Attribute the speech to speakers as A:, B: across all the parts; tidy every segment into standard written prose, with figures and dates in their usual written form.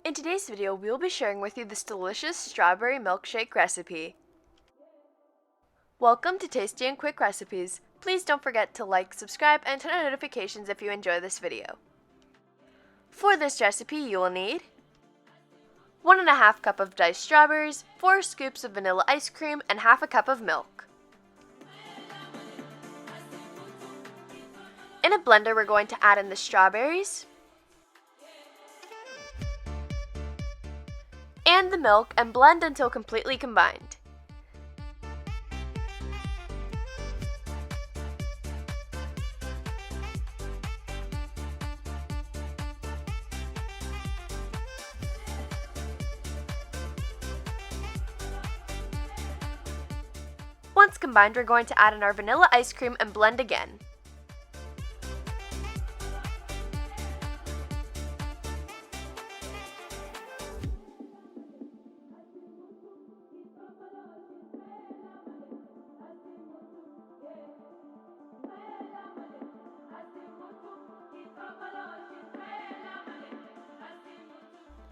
A: In today's video, we will be sharing with you this delicious strawberry milkshake recipe. Welcome to Tasty and Quick Recipes. Please don't forget to like, subscribe, and turn on notifications if you enjoy this video. For this recipe, you will need 1½ cup of diced strawberries, 4 scoops of vanilla ice cream, and half a cup of milk. In a blender, we're going to add in the strawberries and the milk and blend until completely combined. Once combined, we're going to add in our vanilla ice cream and blend again.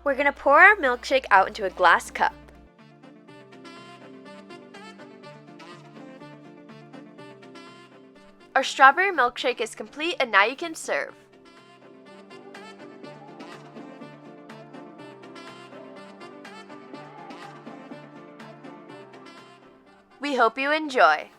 A: We're going to pour our milkshake out into a glass cup. Our strawberry milkshake is complete and now you can serve. We hope you enjoy!